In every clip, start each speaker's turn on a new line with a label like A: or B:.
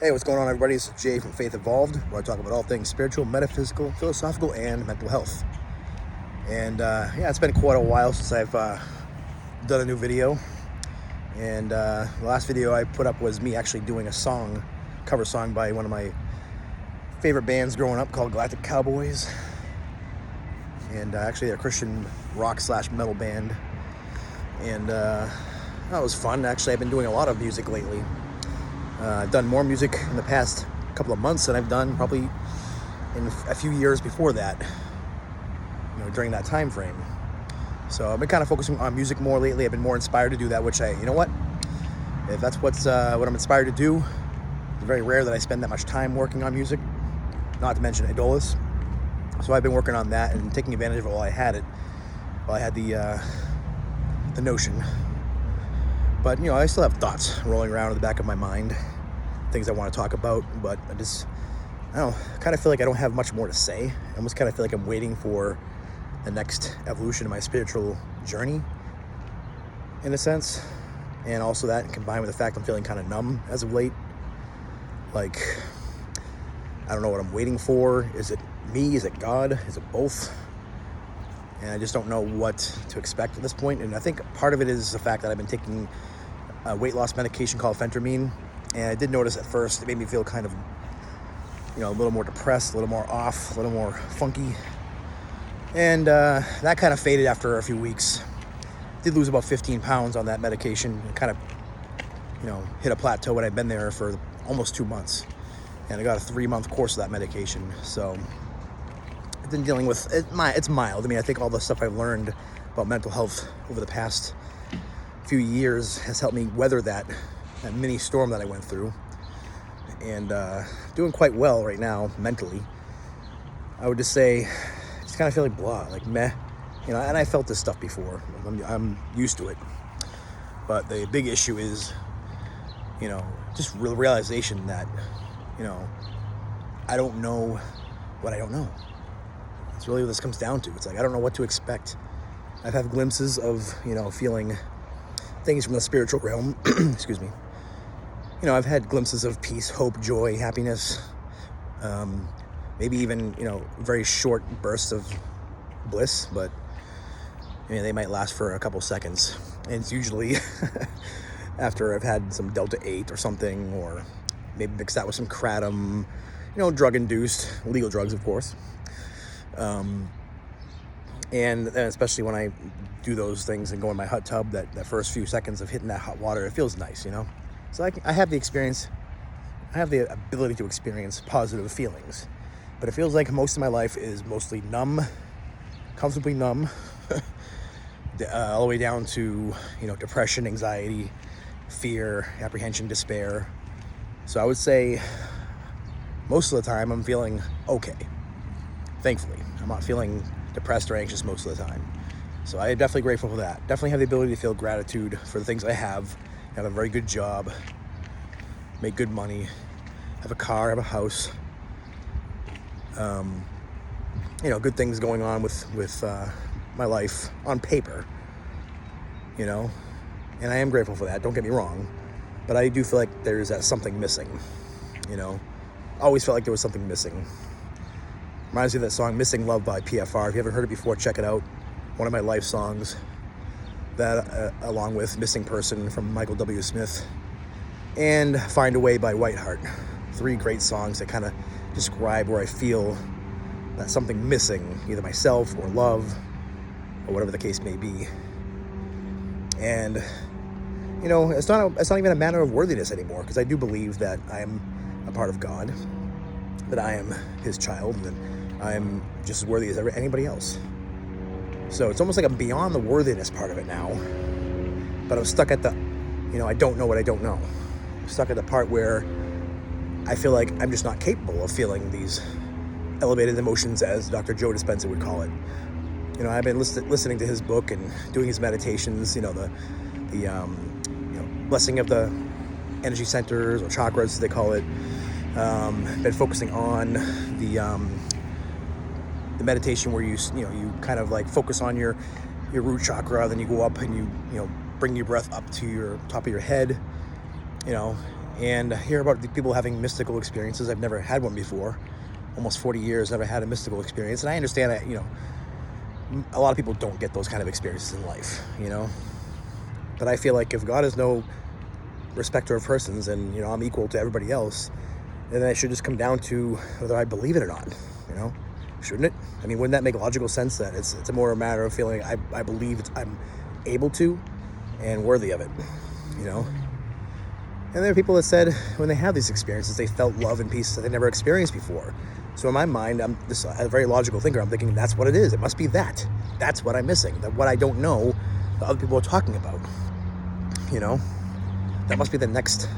A: Hey, what's going on, everybody? It's Jay from Faith Evolved, where I talk about all things spiritual, metaphysical, philosophical, and mental health. And yeah, it's been quite a while since I've done a new video. And the last video I put up was me actually doing a cover song by one of my favorite bands growing up called Galactic Cowboys. And actually, they're a Christian rock/metal band. And that was fun. Actually, I've been doing a lot of music lately. I've done more music in the past couple of months than I've done probably in a few years before that, during that time frame. So I've been kind of focusing on music more lately. I've been more inspired to do that, which if that's what I'm inspired to do, it's very rare that I spend that much time working on music, not to mention Idolus. So I've been working on that and taking advantage of it while I had the notion. But, I still have thoughts rolling around in the back of my mind, things I want to talk about, but I kind of feel like I don't have much more to say. I almost kind of feel like I'm waiting for the next evolution of my spiritual journey, in a sense. And also that combined with the fact I'm feeling kind of numb as of late. Like, I don't know what I'm waiting for. Is it me? Is it God? Is it both? And I just don't know what to expect at this point. And I think part of it is the fact that I've been taking a weight loss medication called phentermine. And I did notice at first it made me feel kind of, a little more depressed, a little more off, a little more funky. And that kind of faded after a few weeks. Did lose about 15 pounds on that medication. It kind of, hit a plateau when I'd been there for almost 2 months. And I got a 3-month course of that medication. So I've been dealing with it. It's mild. I mean, I think all the stuff I've learned about mental health over the past few years has helped me weather that mini storm that I went through, and doing quite well right now mentally. I would just say, just kind of feeling blah, like meh, and I felt this stuff before. I'm used to it, but the big issue is, just real realization that, I don't know what I don't know. It's really what this comes down to. It's like I don't know what to expect. I've had glimpses of, feeling things from the spiritual realm. Excuse me. I've had glimpses of peace, hope, joy, happiness. Maybe even, very short bursts of bliss, but they might last for a couple seconds. And it's usually after I've had some Delta 8 or something, or maybe mix that with some kratom, drug-induced, legal drugs, of course. And especially when I do those things and go in my hot tub, that first few seconds of hitting that hot water, it feels nice, So I have the experience, I have the ability to experience positive feelings. But it feels like most of my life is mostly numb, comfortably numb, all the way down to, depression, anxiety, fear, apprehension, despair. So I would say most of the time I'm feeling okay. Thankfully, I'm not feeling depressed or anxious most of the time. So I am definitely grateful for that. Definitely have the ability to feel gratitude for the things I have a very good job, make good money, have a car, have a house. Good things going on with my life on paper, and I am grateful for that, don't get me wrong, but I do feel like there's something missing, always felt like there was something missing. Reminds me of that song Missing Love by PFR. If you haven't heard it before, check it out. One of my life songs. That along with Missing Person from Michael W. Smith and Find a Way by Whiteheart. 3 great songs that kind of describe where I feel that something missing, either myself or love or whatever the case may be. And it's not even a matter of worthiness anymore, because I do believe that I am a part of God, that I am his child, and that I'm just as worthy as anybody else. So it's almost like I'm beyond the worthiness part of it now, but I'm stuck at the, I don't know what I don't know. I'm stuck at the part where I feel like I'm just not capable of feeling these elevated emotions, as Dr. Joe Dispenza would call it. I've been listening to his book and doing his meditations, the blessing of the energy centers, or chakras as they call it. Been focusing on the meditation where you kind of like focus on your root chakra, then you go up and you bring your breath up to your top of your head, and hear about the people having mystical experiences. I've never had one before. Almost 40 years, never had a mystical experience. And I understand that, a lot of people don't get those kind of experiences in life, But I feel like if God is no respecter of persons and, I'm equal to everybody else, then it should just come down to whether I believe it or not, Shouldn't it? I mean, wouldn't that make logical sense that it's a more a matter of feeling I believe I'm able to and worthy of it, And there are people that said when they have these experiences, they felt love and peace that they never experienced before. So in my mind, I'm a very logical thinker. I'm thinking that's what it is. It must be that. That's what I'm missing. That what I don't know that other people are talking about. That must be the next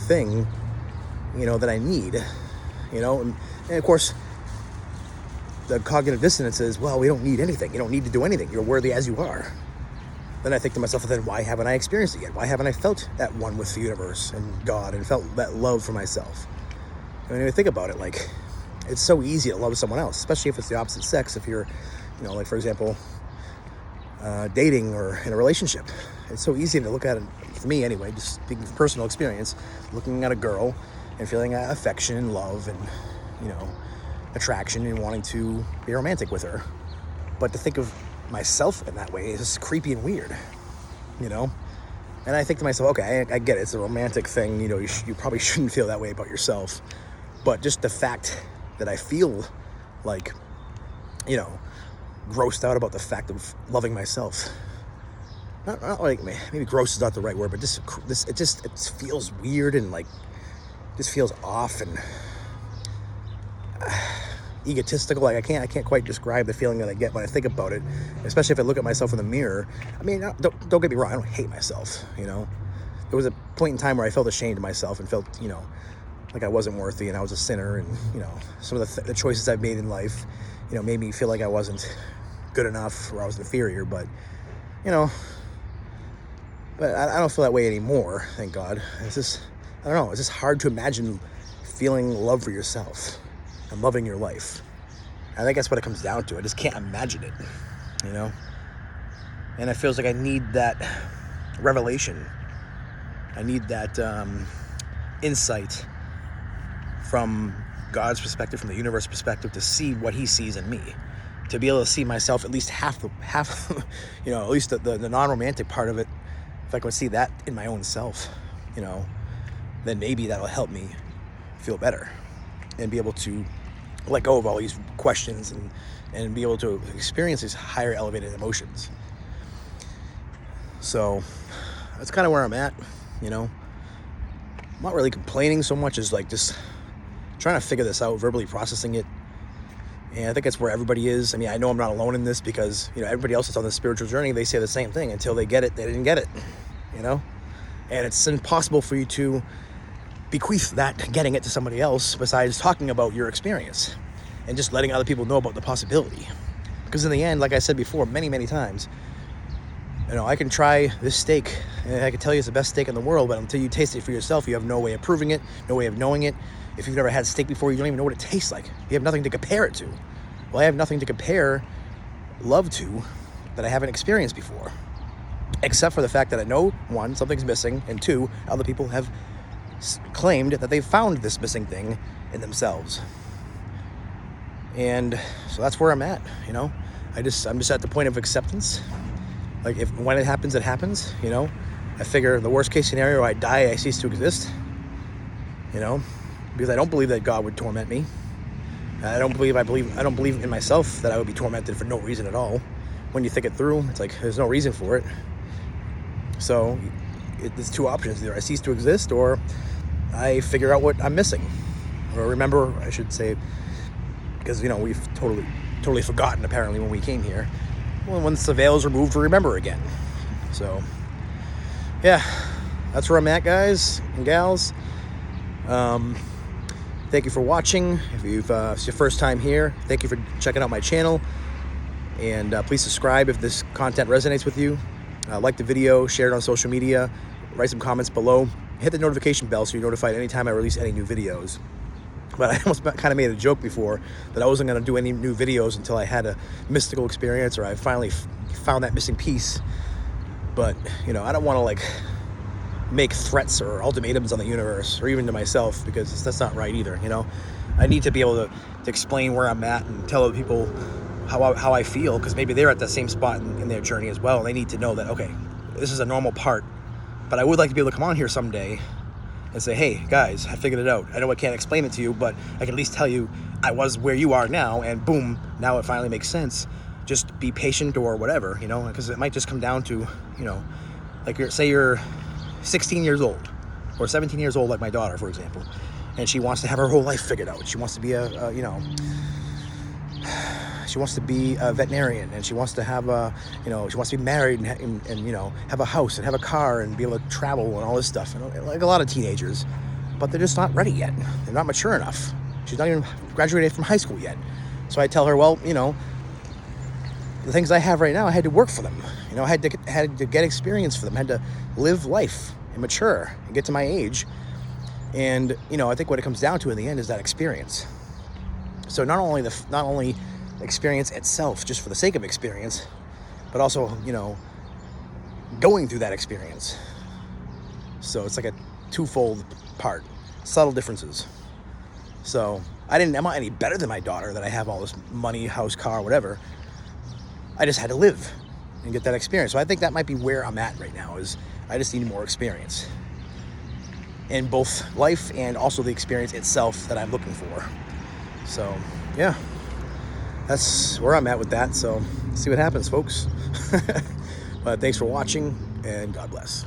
A: thing, that I need. And of course, the cognitive dissonance is, well, we don't need anything. You don't need to do anything. You're worthy as you are. Then I think to myself, then why haven't I experienced it yet? Why haven't I felt that one with the universe and God and felt that love for myself? When you think about it, like, it's so easy to love someone else, especially if it's the opposite sex. If you're, like, for example, dating or in a relationship. It's so easy to look at it, for me anyway, just speaking from personal experience, looking at a girl and feeling affection and love and, attraction and wanting to be romantic with her. But to think of myself in that way is just creepy and weird, And I think to myself, okay, I get it. It's a romantic thing. You probably shouldn't feel that way about yourself. But just the fact that I feel like, grossed out about the fact of loving myself. Not like, maybe gross is not the right word, but it feels weird and like, just feels off and egotistical. Like I can't quite describe the feeling that I get when I think about it, especially if I look at myself in the mirror. I mean, don't get me wrong, I don't hate myself, There was a point in time where I felt ashamed of myself and felt, like I wasn't worthy and I was a sinner, and, some of the choices I've made in life, made me feel like I wasn't good enough or I was inferior, but, but I don't feel that way anymore, thank God. It's just, I don't know, it's just hard to imagine feeling love for yourself and loving your life. I think that's what it comes down to. I just can't imagine it, And it feels like I need that revelation. I need that insight from God's perspective, from the universe perspective, to see what He sees in me, to be able to see myself at least half, at least the non-romantic part of it. If I could see that in my own self, then maybe that'll help me feel better and be able to let go of all these questions and be able to experience these higher elevated emotions. So that's kind of where I'm at, I'm not really complaining so much as like just trying to figure this out, verbally processing it. And I think that's where everybody is. I mean, I know I'm not alone in this because, everybody else that's on this spiritual journey, they say the same thing. Until they get it, they didn't get it, And it's impossible for you to bequeath that, getting it to somebody else, besides talking about your experience and just letting other people know about the possibility. Because in the end, like I said before, many, many times, I can try this steak and I can tell you it's the best steak in the world, but until you taste it for yourself, you have no way of proving it, no way of knowing it. If you've never had steak before, you don't even know what it tastes like. You have nothing to compare it to. Well, I have nothing to compare love to that I haven't experienced before. Except for the fact that I know, one, something's missing, and two, other people have claimed that they found this missing thing in themselves. And so that's where I'm at, I'm just at the point of acceptance. Like, when it happens, it happens, I figure the worst case scenario, I die, I cease to exist, because I don't believe that God would torment me. I don't believe in myself that I would be tormented for no reason at all. When you think it through, it's like there's no reason for it. So there's two options: either I cease to exist, or I figure out what I'm missing, or remember, I should say, because we've totally forgotten apparently when we came here. Well, once the veil's removed, to remember again. So yeah, that's where I'm at, guys and gals. Thank you for watching. If it's your first time here, thank you for checking out my channel. And please subscribe if this content resonates with you. Like the video, share it on social media, write some comments below. Hit the notification bell so you're notified anytime I release any new videos. But I almost kind of made a joke before that I wasn't going to do any new videos until I had a mystical experience or I finally found that missing piece. But, I don't want to make threats or ultimatums on the universe or even to myself, because that's not right either. I need to be able to explain where I'm at and tell other people how I feel, because maybe they're at the same spot in their journey as well. And they need to know that, okay, this is a normal part, but I would like to be able to come on here someday and say, hey guys, I figured it out. I know I can't explain it to you, but I can at least tell you I was where you are now, and boom, now it finally makes sense. Just be patient or whatever, because it might just come down to, like say you're 16 years old or 17 years old, like my daughter, for example, and she wants to have her whole life figured out. She wants to be she wants to be a veterinarian, and she wants to have she wants to be married and have a house and have a car and be able to travel and all this stuff. Like a lot of teenagers, but they're just not ready yet. They're not mature enough. She's not even graduated from high school yet. So I tell her, well, the things I have right now, I had to work for them. I had to get experience for them. I had to live life and mature and get to my age. And I think what it comes down to in the end is that experience. So not only experience itself just for the sake of experience, but also going through that experience. So it's like a twofold part, subtle differences. So I'm not any better than my daughter that I have all this money, house, car, whatever. I just had to live and get that experience. So I think that might be where I'm at right now, is I just need more experience in both life and also the experience itself that I'm looking for. So yeah, that's where I'm at with that. So see what happens, folks. But thanks for watching, and God bless.